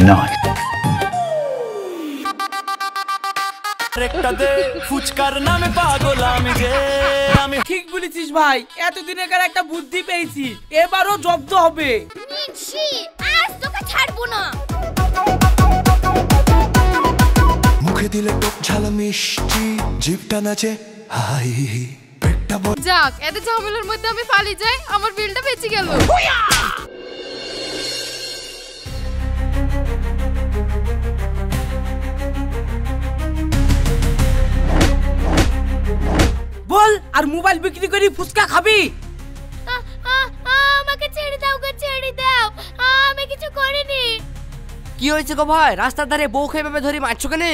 Nice. ফুচকার নামে পাগল আমি যে আমি ঠিক বলেছিস ভাই, এতদিনের একটা বুদ্ধি পেয়েছি, এবারও জব্দ হবে। আজ তোকে ছাড়বো না। মুখে দিলে টক ঝাল মিষ্টি, জিভটা নাচে হাই পেটটা বল। যাক, এত ঝামেলার মধ্যে আমি পালিয়ে যাই, আমার বিলটা বেঁচে গেল। বল, আর মোবাইল বিক্রি করে ফুচকা খাবি? আমাকে ছেড়ে দাও গো, ছেড়ে দাও, আমি কিছু করিনি। কি হয়েছে গো ভাই? রাস্তার ধারে বউ খেয়ে ভেবে ধরে মারছো কেন?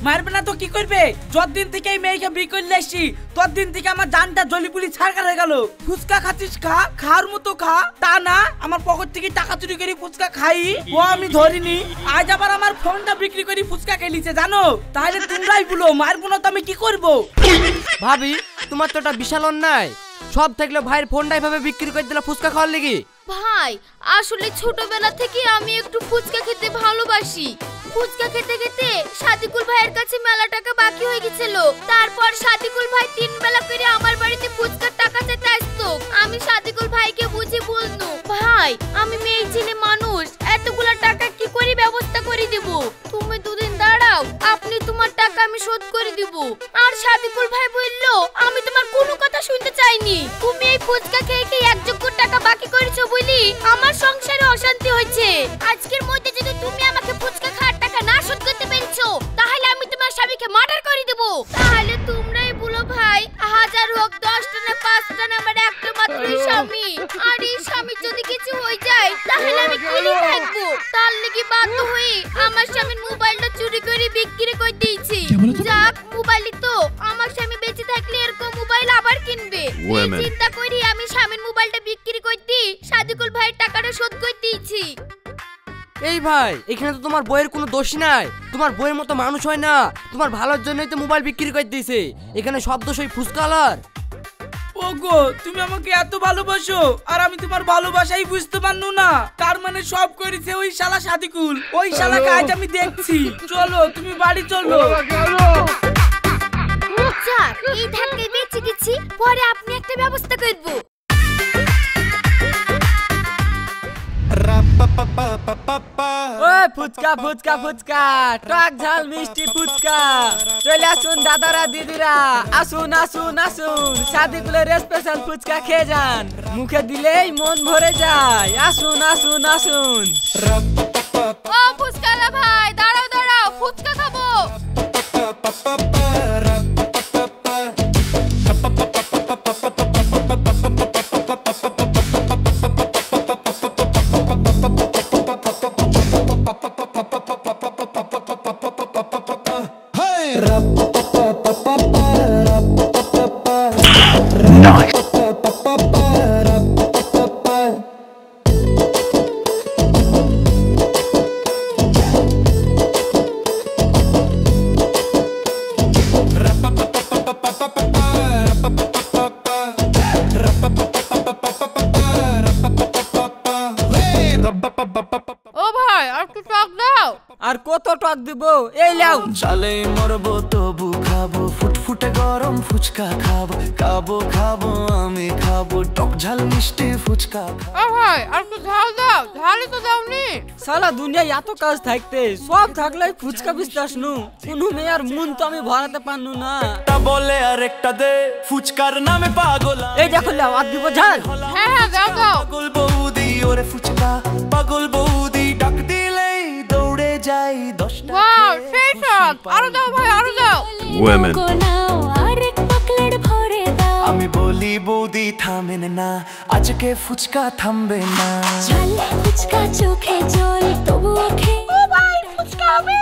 মারবে না তো কি করবে? যতদিন থেকে এই মেয়েকে বিয়ে করলে আসছি, ততদিন থেকে আমার জানটা জলিপুলি ছাড়কার হয়ে গেল। ফুচকা খাচ্ছিস খা, খাওয়ার মতো খা, তা না আমার পকেট থেকে টাকা চুরি করে ফুচকা খাই। ও আমি ধরিনি, আজ আবার আমার ফোনটা বিক্রি করে ফুচকা খেলিছে জানো। তাহলে তোমরাই বলো, মারবো না তো আমি কি করবো? ভাবি, তোমার তো একটা বিশাল অন্যায়। সব থাকলে ভাইয়ের ফোনটা এভাবে বিক্রি করে দিলে ফুচকা খাওয়ার লেগে। ভাই, আসলে ছোটবেলা থেকে আমি একটু ফুচকা খেতে ভালোবাসি। ফুচকা খেতে খেতে সাদিকুল ভাইয়ের কাছে মেলা টাকা বাকি হয়ে গেছিল। তারপর সাদিকুল ভাই 3 বেলা করে আমার বাড়িতে ফুচকার টাকা চাইতে আসতো। আমি সাদিকুল ভাইকে বুঝে বলনু, ভাই আমি মেয়ে ছেলে মানুষ, এতগুলা টাকা কি করে ব্যবস্থা করে দিব? তুমি দুদিন দাঁড়াও, আপনি তোমার টাকা আমি শোধ করে দিব। আর সাদিকুল ভাই বলল, আমি তোমার কোনো কথা শুনতে চাইনি। তুমি এই ফুচকা খেয়ে খেয়ে 1 যোগ্য টাকা বাকি করেছো বলি আমার সংসারে অশান্তি হয়েছে। আজকের মধ্যে যদি তুমি আমাকে ফুচকা খাওয়ার টাকা না শোধ করতে পেরেছো, তাহলে আমি তোমার স্বামীকে মার্ডার করে দেব। তাহলে তোমরাই বলো ভাই, 1000 হোক 10টা না 5টা না, আমার একটা মাত্র স্বামী। আর এই স্বামী যদি কিছু হয়ে যায়, তাহলে আমি কি থাকবো? তার লাগি বাধ্য হয়ে আমার স্বামীর মোবাইলটা চুরি করে বিক্রি করে দিয়েছি। যাক, মোবাইলই তো আমার স্বামী বেঁচে থাকলে এরকম মোবাইল আবার কিনবে। চিন্তা করি আমি স্বামীর মোবাইলটা বিক্রি করে দিই, সাদিকুল ভাইয়ের টাকাটা শোধ করে দিয়েছি। এই ভাই, এখানে তো তোমার বইয়ের কোনো দোষ নাই। তোমার বইয়ের মতো মানুষ হয় না, তোমার ভালোর জন্যই তো মোবাইল বিক্রি করে দিয়েছে। এখানে সব দোষ ওই ফুচকালার। ওগো, তুমি আমাকে এত ভালোবাসো আর আমি তোমার ভালোবাসাই বুঝতে পারনু না। তার মানে সব করেছে ওই শালা সাদিকুল। ওই শালা কাজ আমি দেখছি। চলো তুমি বাড়ি চলো। যাক, এই ধাক্কায় বেঁচে গেছি, পরে আপনি একটা ব্যবস্থা করবো। ওই ফুচকা ফুচকা ফুচকা, টক ঝাল মিষ্টি ফুচকা। চলে আসুন দাদারা দিদিরা, আসুন আসুন আসুন, সাদিকুলের স্পেশাল ফুচকা খেয়ে যান। মুখে দিলেই মন ভরে যায়। আসুন আসুন আসুন। ও ফুচকালা ভাই, দাঁড়াও দাঁড়াও, ফুচকা খাবো। Nice. ও ভাই, আর একটু টক দাও। আর কত টক দিব? এই লাও। চালে মরবো তবু খাবো, ফুটফুটে গরম ফুচকা খাবো, খাবো খাবো আমি খাবো, টক ঝাল মিষ্টি ফুচকা। ও ভাই, আর একটু ঝাল দাও। ঝালই তো দাওনি। সারা দুনিয়ায় এত কাজ থাকতে সব থাকলে ফুচকা বিস্তাস নু, কোনো মেয়ের মন তো আমি ভরাতে পারনু না। বলে আর একটা দে, ফুচকার নামে পাগল। এই দেখো লাও, আর দিব ঝাল। হ্যাঁ হ্যাঁ, দাও দাও। পাগল বৌদি ওরে ফুচকা, পাগল বৌদি ডাক দিলেই দৌড়ে যাই 10টা। ওয়াও, সেই টক। আরো দাও ভাই, আরো দাও। Women. আমি বলি বৌদি থামেন না, আজকে ফুচকা থামবে না। ফুচকা চোখে জল, তবু ওকে। ও ভাই, ফুচকা হবে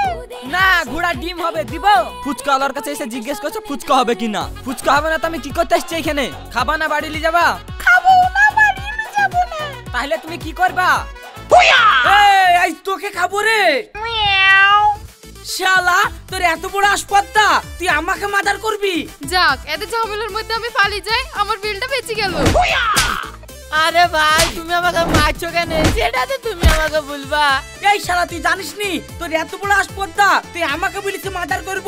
না, ঘোড়া ডিম হবে দিব। ফুচকা আলার কাছে এসে জিজ্ঞেস করছো ফুচকা হবে কিনা। ফুচকা হবে না তো আমি কি করতে আসছি এখানে? খাবা না বাড়ি নিয়ে যাবা? খাবো না, বাড়ি নিয়ে যাবো না। তাহলে তুমি কি করবা? এই আজ তোকে খাবো রে। শালা, তোর এত বড় আসপত্তা, তুই আমাকে মার্ডার করবি? যাক, এত ঝামেলার মধ্যে আমি পালিয়ে যাই, আমার বিলটা বেঁচে গেল। আরে ভাই, তুমি আমাকে মারছো কেন? সেটা তো তুমি আমাকে আমাকে বলবা? এই শালা তুই জানিস নি তোর এত বড় আসপর্দা তুই আমাকে বলিস মার্ডার করব?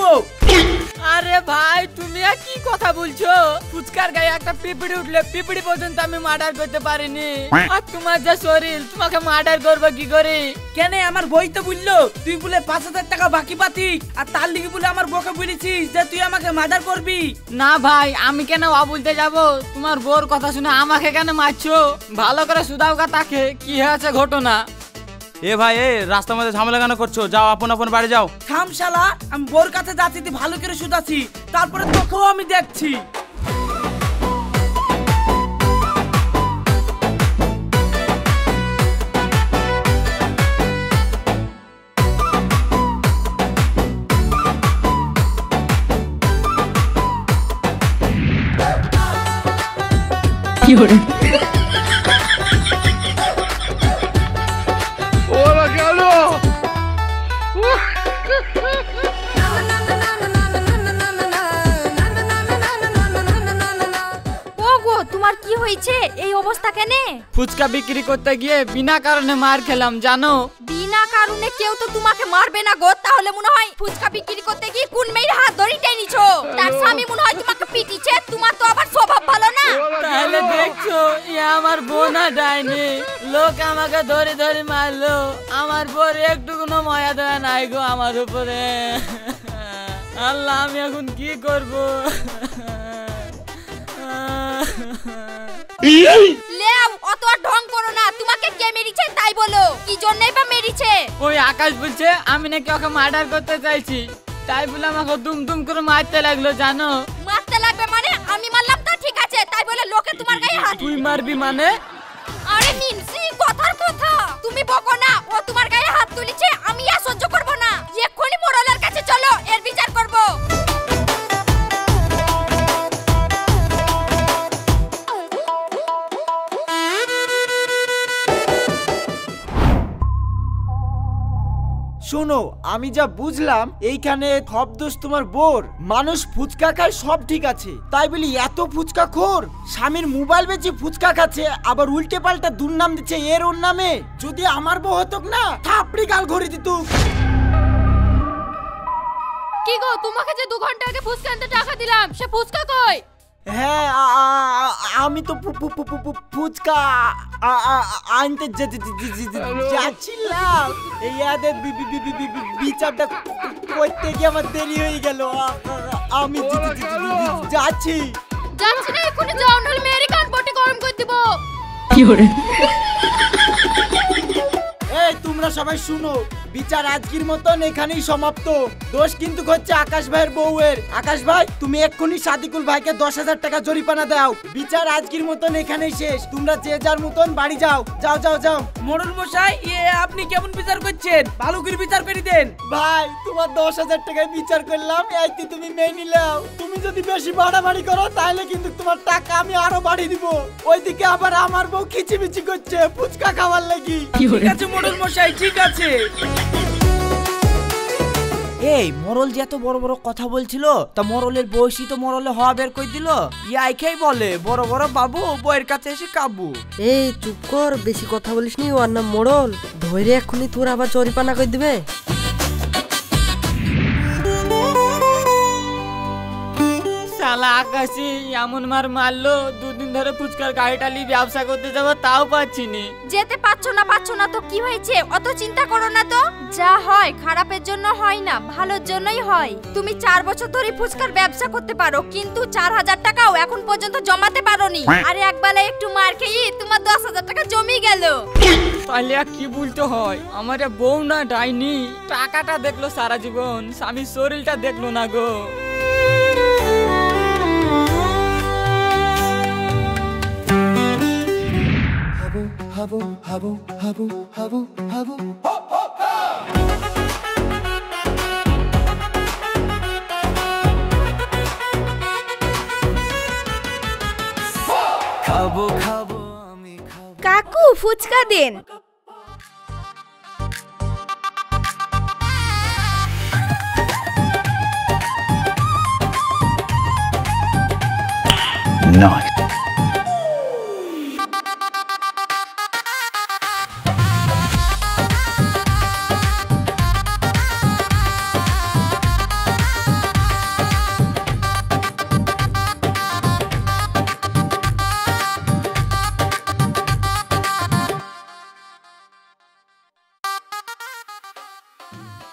আরে ভাই তুমি আর কি কথা বলছো? ফুচকার গায়ে একটা পিঁপড়ি উঠলে পিঁপড়ি পর্যন্ত আমি মার্ডার করতে পারিনি, আর তোমার যা শরীর তোমাকে মার্ডার করবো কি করে? কেন আমার বই তো বললো তুই বলে 5,000 টাকা বাকি পাতি, আর তার লিগে বলে আমার বউকে বলেছিস যে তুই আমাকে মার্ডার করবি। না ভাই আমি কেন বলতে যাব? তোমার বউর কথা শুনে আমাকে কেন মারছো? ভালো করে শুধাও গা তাকে কি হয়েছে ঘটনা। এ ভাই এ রাস্তার মধ্যে ঝামেলা কেন করছো? যাও আপন আপন বাড়ি যাও। থাম শালা, আমি বোর কাছে যাচ্ছি তুই ভালো করে শুধাছি, তারপরে তোকেও আমি দেখছি। কি করে তোমার কি হয়েছে এই অবস্থা কেন? ফুচকা বিক্রি করতে গিয়ে বিনা কারণে মার খেলাম জানো। বিনা কারণে কেউ তো তোমাকে মারবে না গো, তাহলে মনে হয় ফুচকা বিক্রি করতে গিয়ে কোন মেয়ের হাত ধরে টেনেছো, তার স্বামী মনে হয় তোমাকে পিটিছে। তোমার তো আবার স্বভাব ভালো না। তাহলে দেখছো এ আমার বোনা ডাইনি, লোক আমাকে ধরে ধরে মারলো, আমার বোর একটুকুনো মায়া দেওয়া নাই গো আমার উপরে। আল্লাহ আমি এখন কি করব? লেও অত আর ঢং করো না, তোমাকে কে মেরেছে তাই বলো, কি জন্যই বা মেরেছে? ওই আকাশ বলছে আমি নাকি ওকে মার্ডার করতে চাইছি, তাই বলে আমাকে দুম দুম করে মারতে লাগলো জানো। মারতে লাগবে মানে? আমি মারলাম তা ঠিক আছে, তাই বলে লোকে তোমার গায়ে হাত? তুই মারবি মানে? আরে মিনসি কথার কথা, তুমি বকো না। ও তোমার গায়ে হাত তুলেছে, আমি আর সহ্য করব না। এক্ষুনি মোড়লের কাছে চলো, এর বিচার করব। শোনো আমি যা বুঝলাম এইখানে সব দোষ তোমার বোর। মানুষ ফুচকা খায় সব ঠিক আছে, তাই বলি এত ফুচকা খোর স্বামীর মোবাইল বেচে ফুচকা খাচ্ছে, আবার উল্টে পাল্টা দুর্নাম দিচ্ছে এর ওর নামে। যদি আমার বউ হতো না থাপড়ি গাল ঘড়ি দিত। কি গো তোমাকে যে 2 ঘন্টা আগে ফুচকা আনতে টাকা দিলাম, সে ফুচকা কই? হ্যাঁ আমি তো ফুচকা আনতে যাচ্ছিলাম, ইয়াদের বিচারটা করতে গিয়ে আমার দেরি হয়ে গেল। আমি যাচ্ছি। যাচ্ছি না, এক্ষুনি যাও, নাহলে মেয়েরই কান পটে গরম করে দিব। কি করে এই তোমরা সবাই শুনো, বিচার আজকের মতন এখানেই সমাপ্ত। দোষ কিন্তু হচ্ছে আকাশ ভাইয়ের বউয়ের। আকাশ ভাই তুমি এক্ষুনি সাদিকুল ভাইকে 10,000 টাকা জরিমানা দাও। বিচার আজকের মতন এখানেই শেষ, তোমরা যে যার মতন বাড়ি যাও। যাও যাও যাও। মোড়ল মশাই আপনি কেমন বিচার করছেন? ভালো করে বিচার করে দেন। ভাই তোমার 10,000 টাকায় বিচার করলাম, এইতে তুমি মেনে নিলাও। তুমি যদি বেশি বাড়াবাড়ি করো তাহলে কিন্তু তোমার টাকা আমি আরো বাড়িয়ে দিব। ওইদিকে আবার আমার বউ খিচিমিচি করছে ফুচকা খাওয়ার লাগি। ঠিক আছে মোড়ল মশাই, ঠিক আছে। এই মোড়ল যে এত বড় বড় কথা বলছিল, তা মোড়লের বয়সী তো মোড়লে হওয়া বের করে দিল। ইয়াইকেই বলে বড় বড় বাবু বইয়ের কাছে এসে কাবু। এই চুপ কর, বেশি কথা বলিস নি, ওর নাম মোড়ল। ধরে এক্ষুনি তোর আবার জরিপানা করে দিবে। শালা আকাশি এমন মারলো, 2 দিন ধরে ফুচকার গাড়িটা নিয়ে ব্যবসা করতে যাবো তাও পাচ্ছি নি। যেতে পারছো না তো কি হয়েছে? অত চিন্তা করো না তো। যা হয় খারাপের জন্য হয় না, ভালোর জন্যই হয়। তুমি 4 বছর ধরে ফুচকার ব্যবসা করতে পারো, কিন্তু 4,000 টাকাও এখন পর্যন্ত জমাতে পারোনি। আর একবেলা একটু মার খেয়ে তোমার 10,000 টাকা জমি গেল। তাহলে কি বলতে হয়, আমার বউ না ডাইনি, টাকাটা দেখলো সারা জীবন, স্বামীর শরীরটা দেখলো না গো। হাবু হাবু হাবু হাবু হাবু খাবো খাবো আমি খাবো। কাকু ফুচকা দেন। Nice.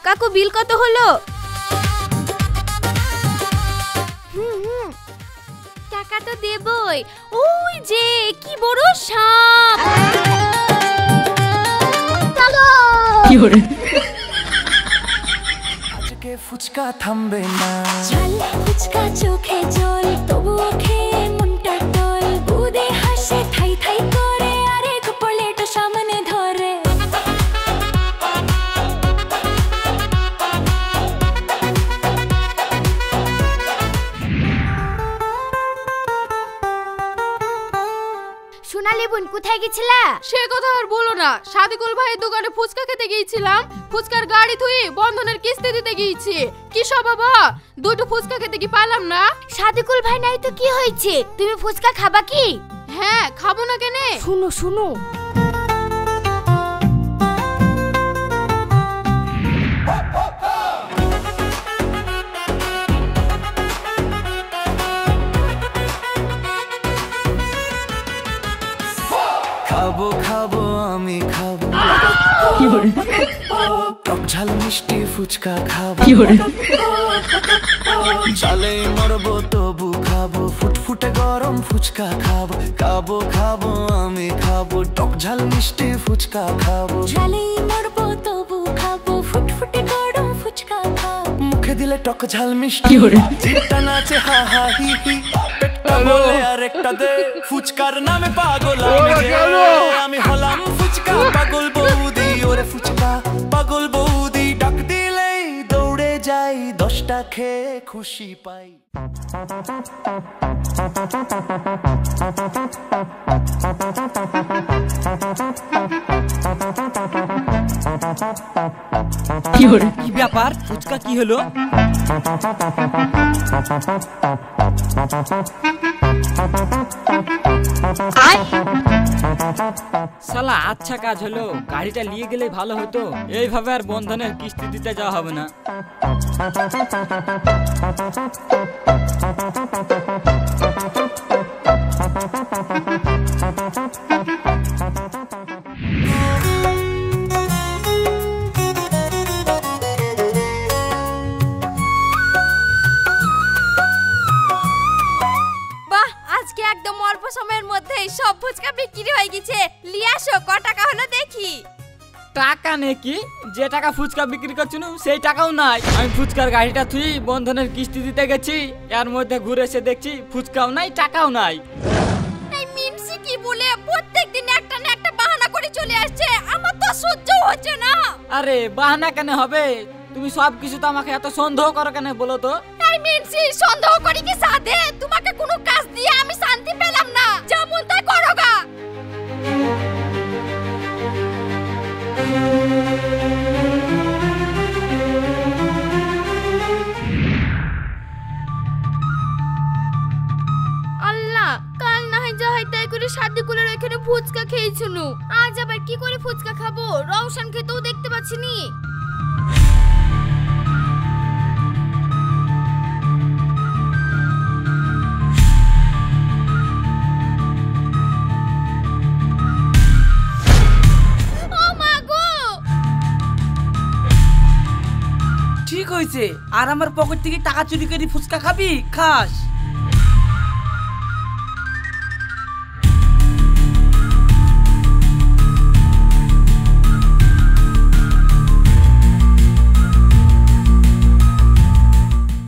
কাকু বিল কত হলো? টাকা তো দেবই। ওই যে কি বড় সাপ। কি হরে আজকে ফুচকা থামবে না। ঝাল ফুচকা চোখে জল, তবুও খেয়ে মনটা টল। বুদে হাসে থাই থাই করে, আরেক প্লেট সামনে ধরে। সোনালি বোন কোথায় গেছিলা? সে কথা আর বলো না, সাদিকুল ভাইয়ের দোকানে ফুচকা খেতে গিয়েছিলাম। ফুচকার গাড়ি থুই বন্ধনের কিস্তি দিতে গিয়েছি। কি সব বাবা, দুটো ফুচকা খেতে কি পারলাম না? সাদিকুল ভাই নাই তো কি হয়েছে? তুমি ফুচকা খাবা কি? হ্যাঁ, খাবো না কেনে? শুনো শুনো, খাবো খাবো আমি খাবো, কি হরে টক ঝাল মিষ্টি ফুচকা খাবো, কি হরে চালে মরবো তবু খাবো, ফুটফুটে গরম ফুচকা খাবো। খাবো খাবো আমি খাবো, টক ঝাল মিষ্টি ফুচকা খাবো। ঝালেই মরবো তবু খাবো, ফুটফুটে গরম ফুচকা খাবো। মুখে দিলে টক ঝাল মিষ্টি, কি হরে জিভটা নাচে হা হা হি হি, পেটটা বলে আরেকটা দে। ফুচকার নামে পাগল আমি হলাম ফুচকা পাগল বৌদি। ওরে ফুচকা পাগল বৌদি, ডাক দিলেই দৌড়ে যাই, 10টা খেয়ে খুশি পাই। কি হরে কি ব্যাপার, ফুচকা কি হলো? শালা আচ্ছা কাজ হলো, গাড়িটা নিয়ে গেলে ভালো হতো। এইভাবে আর বন্ধনের কিস্তি দিতে যাওয়া হবে না। বাহ, আজকে একদম অল্প সময়ের মধ্যেই সব ফুচকা বিক্রি হয়ে গেছে। নিয়ে আসো, ক টাকা হলো দেখি। টাকা নাকি? যে টাকা ফুচকা বিক্রি করছিল সেই টাকাও নাই। আমি ফুচকার গাড়িটা থুই বন্ধনের কিস্তি দিতে গেছি, এর মধ্যে ঘুরে এসে দেখছি ফুচকাও নাই টাকাও নাই। এই মিনসি কি বলে প্রত্যেকদিন একটা না একটা বাহানা করে চলে আসছে, আমার তো সহ্য হচ্ছে না। আরে বাহানা কেন হবে? তুমি সব কিছু তো আমাকে এত সন্দেহ করো কেন বলো তো? এই মিনসি, সন্দেহ করি কি সাধে? তোমাকে কোনো কাজ দিয়ে আমি শান্তি পেলাম না, যেমন তাই করোগা। আল্লাহ, কাল না হয় যা হয় তাই করে সাদিকুলের ওখানে ফুচকা খেয়েছিল, আজ আবার কি করে ফুচকা খাবো? রওশন খেতেও দেখতে পাচ্ছি নি। ঠিক হয়েছে, আর আমার পকেট থেকে টাকা চুরি করে ফুচকা খাবি? খাস।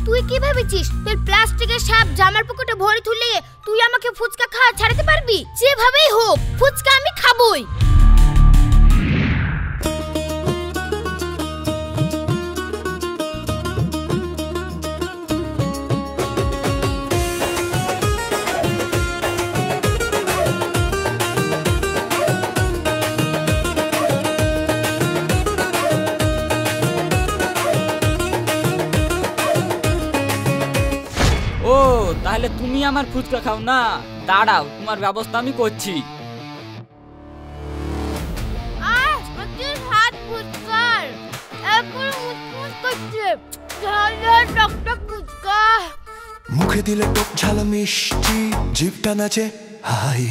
তুই কি ভেবেছিস তোর প্লাস্টিকের সাপ জামার পকেটে ভরে তুলে তুই আমাকে ফুচকা খাওয়া ছাড়াতে পারবি? যেভাবেই হোক ফুচকা আমি খাবই। ও তাহলে তুমি আমার ফুচকা খাও না? দাঁড়াও, তোমার ব্যবস্থা আমি করছি। মুখে দিলে টক ঝাল মিষ্টি, জিভটা নাচে হাই,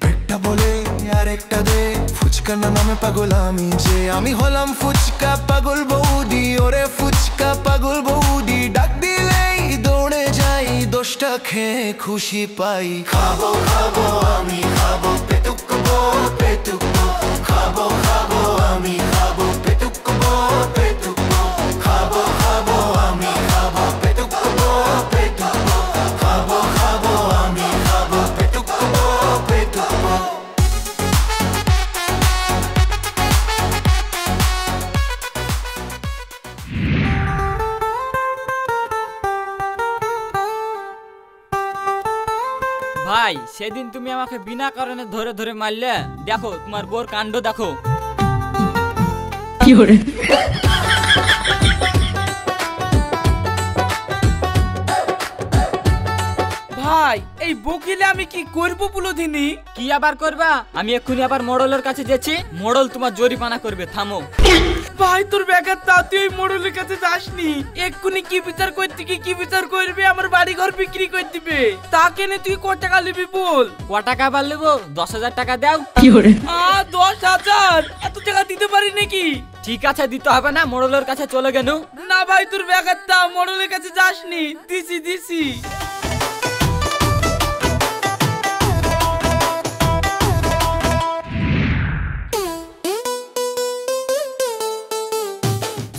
পেটটা বলে আরেকটা দে ফুচকা নামে পাগল আমি যে আমি হলাম ফুচকা পাগল বৌদি ওরে ফুচকা পাগল বৌদি ডাক দিলেই দৌড়ে যাই দোষটা খেয়ে খুশি পাই খাবো খাবো আমি খাবো পেটুকবো পেটুকবো খাবো খাবো আমি খাবো পেটুকবো পেটুকবো খাবো খাবো আমি খাবো পেটুকবো পেটুকবো খাবো খাবো আমি খাবো পেটুকবো পেটুকবো ভাই সেদিন তুমি আমাকে বিনা কারণে ধরে ধরে মারলে দেখো তোমার বোর কাণ্ড দেখো কি করে ভাই এই বকিলে আমি কি করবো বলো দিনি কি আবার করবা আমি এক্ষুনি আবার মোড়লের কাছে যাচ্ছি মোড়ল তোমার জরিমানা করবে থামো ভাই তোর বেকার তা তুই এই মোড়লের কাছে যাসনি এক্ষুনি কি বিচার করতে কি বিচার করবে আমার বাড়ি ঘর বিক্রি করে দিবে তা কেনে তুই কত টাকা নিবি বল ক টাকা বার নেবো 10,000 টাকা দাও কি করে 10,000 এত টাকা দিতে পারি নাকি ঠিক আছে দিতে হবে না মোড়লের কাছে চলে গেল না ভাই তোর বেকার তা মোড়লের কাছে যাসনি দিছি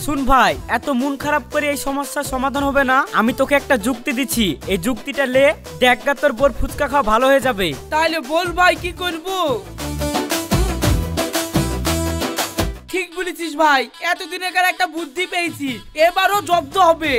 শুন ভাই এত মন খারাপ করে এই সমস্যার সমাধান হবে না আমি তোকে একটা যুক্তি দিচ্ছি এই যুক্তিটা লে দেখা তোর বোর ফুচকা খাওয়া ভালো হয়ে যাবে তাহলে বল ভাই কি করব ঠিক বলেছিস ভাই এতদিনের একটা বুদ্ধি পেয়েছি এবারও জব্দ হবে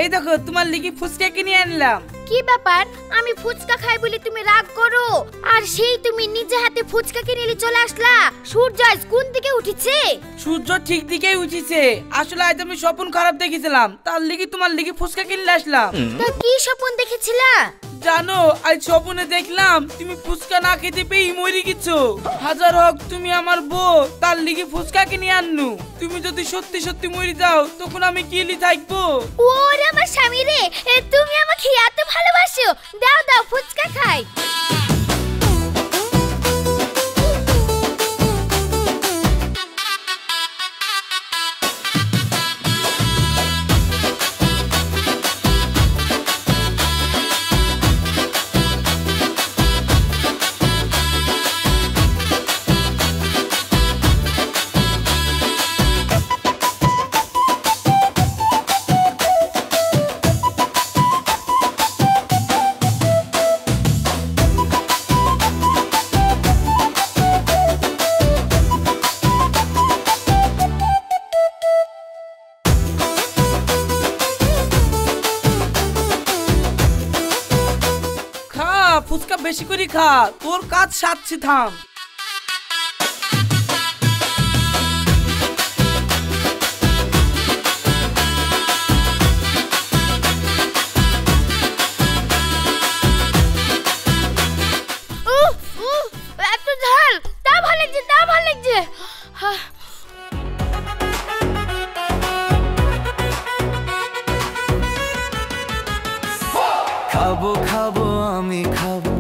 এই দেখো তোমার লিগি ফুচকা কিনে আনলাম কি ব্যাপার আমি ফুচকা খাই বলি তুমি রাগ করো আর সেই তুমি নিজে হাতে ফুচকা কিনে নিয়ে চলে আসলা সূর্য আজ কোন দিকে উঠেছে সূর্য ঠিক দিকেই উঠেছে আসলে আজ আমি স্বপ্ন খারাপ দেখেছিলাম তার লিগি তোমার লিগি ফুচকা কিনলে আসলাম তা কি স্বপ্ন দেখেছিলা জানো আজ স্বপ্নে দেখলাম তুমি ফুচকা না খেতে পেয়ে মরে গেছো হাজার হোক তুমি আমার বউ তার লিগি ফুচকা কিনে আননু তুমি যদি সত্যি সত্যি মরে যাও তখন আমি কিলি থাকবো ওরে আমার স্বামী রে তুমি আমাকে এত ভালোবাসো দাও দাও ফুচকা খাই ফুচকা বেশি করে খা তোর কাজ সাথে থাম এত ঝাল তা ভালো লাগছে খাবো খাবো আমি খাবো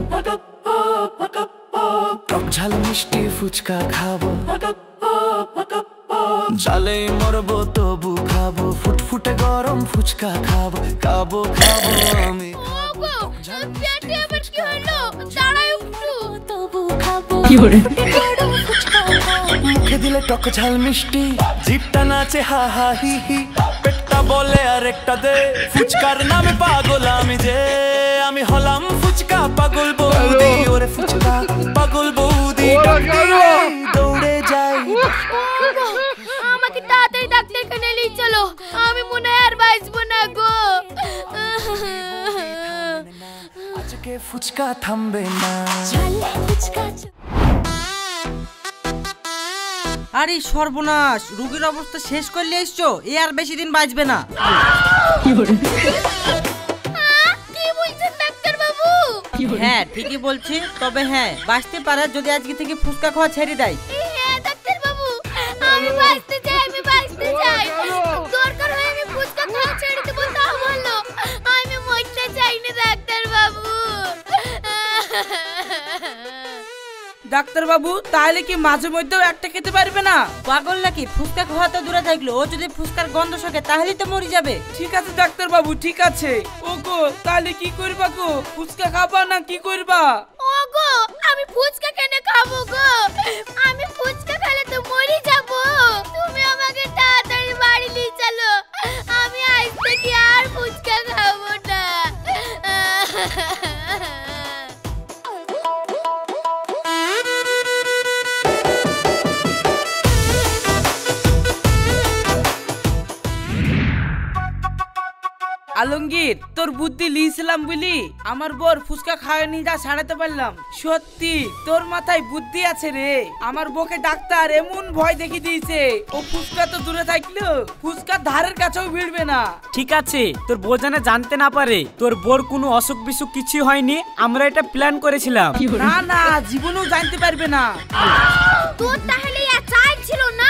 টক ঝাল মিষ্টি ফুচকা খাবো জালে মরবো তবু খাবো ফুটফুটে গরম ফুচকা খাবো খাবো খাবো আমি পেটে আবার কি হলো দাঁড়াই একটু তবু খাবো কি করে মুখে দিলে টক ঝাল মিষ্টি জিভটা নাচে হা হা হি হি পেটটা বলে আরেকটা দে ফুচকার নামে পাগল আমি যে আমি হলাম ফুচকা পাগল বৌদি ওরে ফুচকা পাগল বৌদি দৌড়ে যাই আমাকে তাড়াতাড়ি ডাক্তারখানে নিয়ে চলো আমি মনে হয় আর বাঁচবো না গো আজকে ফুচকা থামবে না ঝাল ফুচকা আরে সর্বনাশ, রোগীর অবস্থা শেষ করলে এসছো, এ আর বেশি দিন বাঁচবে না। কি বলছেন ডাক্তার বাবু? হ্যাঁ ঠিকই বলছি, তবে হ্যাঁ বাঁচতে পারে যদি আজকে থেকে ফুচকা খাওয়া ছেড়ে দেয়। হ্যাঁ ডাক্তার বাবু, আমি বাঁচতে চাই, আমি বাঁচতে চাই। দরকার হয় আমি ফুচকা খাওয়া ছেড়ে দেবো, তা বললো। আমি মরতে চাই না ডাক্তার বাবু। ডাক্তার বাবু তাহলে কি মাঝে মধ্যেও একটা খেতে পারবে না? পাগল নাকি? ফুচকা খাওয়া তো দূরে থাকলো, ও যদি ফুচকার গন্ধ শোকে তাহলেই তো মরে যাবে। ঠিক আছে ডাক্তার বাবু, ঠিক আছে। ওগো তাহলে কি করবা গো? ফুচকা খাবা না কি করবা? ওগো আমি ফুচকা কেন খাবো গো? আমি ফুচকা খেলে তো মরে যাব। তুমি আমাকে তাড়াতাড়ি বাড়ি নিয়ে চলো, আমি আজ থেকে আর ফুচকা খাবো না। আলমগীর, তোর বুদ্ধি লিয়েছিলাম বলি আমার বর ফুচকা খাওয়ানি যা ছাড়াতে পারলাম। সত্যি তোর মাথায় বুদ্ধি আছে রে। আমার বউকে ডাক্তার এমন ভয় দেখিয়ে দিয়েছে, ও ফুচকা তো দূরে থাকলো ফুচকার ধারের কাছেও ভিড়বে না। ঠিক আছে, তোর বউ যেন জানতে না পারে তোর বোর কোনো অসুখ বিসুখ কিছু হয়নি, আমরা এটা প্ল্যান করেছিলাম। না না, জীবনেও জানতে পারবে না। তোর তাহলে চাই ছিল না?